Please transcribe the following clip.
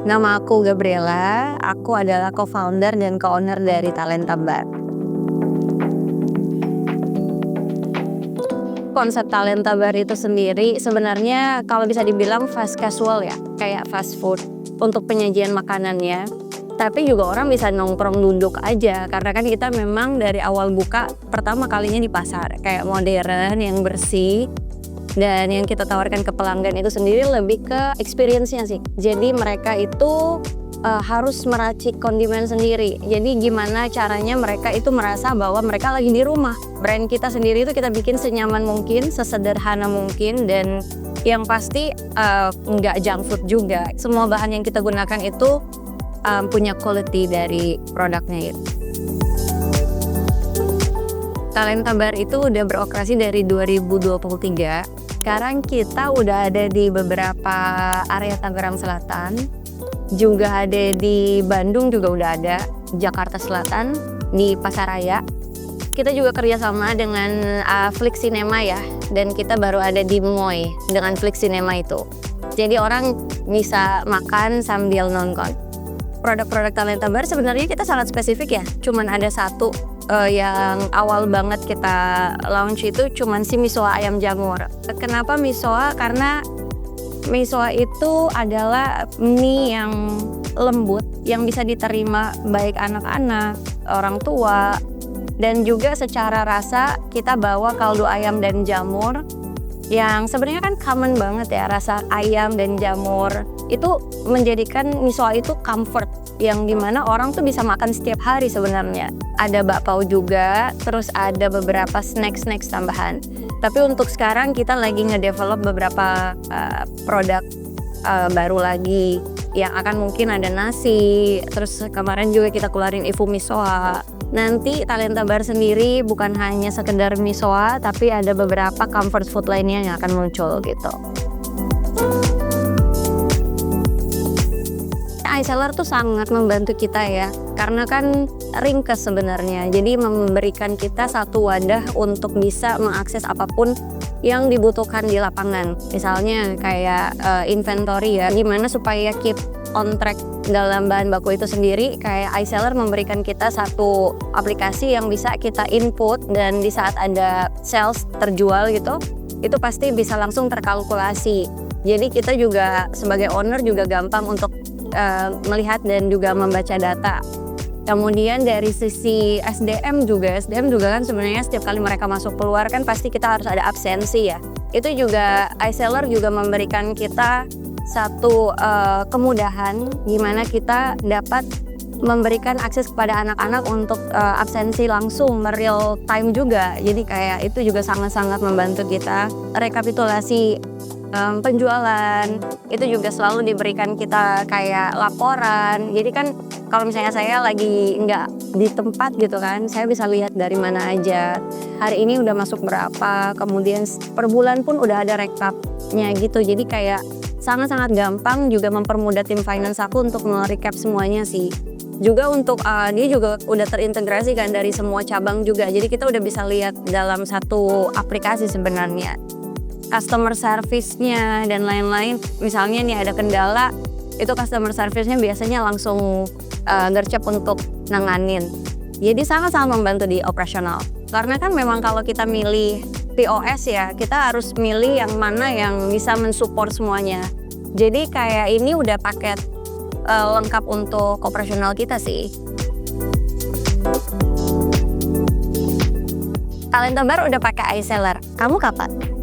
Nama aku Gabriela, aku adalah co-founder dan co-owner dari Talenta Bar. Konsep Talenta Bar itu sendiri sebenarnya kalau bisa dibilang fast casual ya, kayak fast food untuk penyajian makanannya. Tapi juga orang bisa nongkrong duduk aja, karena kan kita memang dari awal buka pertama kalinya di pasar, kayak modern, yang bersih. Dan yang kita tawarkan ke pelanggan itu sendiri lebih ke experience-nya sih. Jadi mereka itu harus meracik kondimen sendiri. Jadi gimana caranya mereka itu merasa bahwa mereka lagi di rumah. Brand kita sendiri itu kita bikin senyaman mungkin, sesederhana mungkin, dan yang pasti nggak junk food juga. Semua bahan yang kita gunakan itu punya quality dari produknya itu. Talenta Bar itu udah beroperasi dari 2023. Sekarang kita udah ada di beberapa area Tangerang Selatan, juga ada di Bandung juga udah ada, Jakarta Selatan, di Pasaraya. Kita juga kerjasama dengan Flix Cinema ya, dan kita baru ada di Moy dengan Flix Cinema itu. Jadi orang bisa makan sambil nonton. Produk-produk Talenta Bar sebenarnya kita sangat spesifik ya, cuman ada satu yang awal banget kita launch itu cuman si misoa ayam jamur. Kenapa misoa? Karena misoa itu adalah mie yang lembut yang bisa diterima baik anak-anak, orang tua, dan juga secara rasa kita bawa kaldu ayam dan jamur yang sebenarnya kan common banget ya, rasa ayam dan jamur itu menjadikan misoa itu comfort yang dimana orang tuh bisa makan setiap hari sebenarnya. Ada bakpao juga, terus ada beberapa snack tambahan. Tapi untuk sekarang kita lagi ngedevelop beberapa produk baru lagi yang akan mungkin ada nasi. Terus kemarin juga kita keluarin Ifu Misoa. Nanti Talenta Bar sendiri bukan hanya sekedar misoa, tapi ada beberapa comfort food lainnya yang akan muncul gitu. iSeller tuh sangat membantu kita ya, karena kan ringkes sebenarnya. Jadi memberikan kita satu wadah untuk bisa mengakses apapun yang dibutuhkan di lapangan. Misalnya kayak inventory ya, gimana supaya keep on track dalam bahan baku itu sendiri. Kayak iSeller memberikan kita satu aplikasi yang bisa kita input, dan di saat ada sales terjual gitu, itu pasti bisa langsung terkalkulasi. Jadi kita juga sebagai owner juga gampang untuk melihat dan juga membaca data. Kemudian dari sisi SDM juga kan sebenarnya setiap kali mereka masuk keluar kan pasti kita harus ada absensi ya. Itu juga iSeller juga memberikan kita satu kemudahan gimana kita dapat memberikan akses kepada anak-anak untuk absensi langsung real time juga. Jadi kayak itu juga sangat-sangat membantu kita. Rekapitulasi penjualan itu juga selalu diberikan kita kayak laporan. Jadi kan kalau misalnya saya lagi nggak di tempat gitu kan, saya bisa lihat dari mana aja hari ini udah masuk berapa, kemudian per bulan pun udah ada rekapnya gitu. Jadi kayak sangat-sangat gampang, juga mempermudah tim finance aku untuk merecap semuanya sih. Juga untuk dia juga udah terintegrasi kan dari semua cabang juga, jadi kita udah bisa lihat dalam satu aplikasi sebenarnya customer service-nya dan lain-lain. Misalnya nih ada kendala, itu customer service-nya biasanya langsung gercep untuk nanganin. Jadi sangat-sangat membantu di operasional. Karena kan memang kalau kita milih POS ya, kita harus milih yang mana yang bisa mensupport semuanya. Jadi kayak ini udah paket lengkap untuk operasional kita sih. Talenta Bar udah pakai iSeller. Kamu kapan?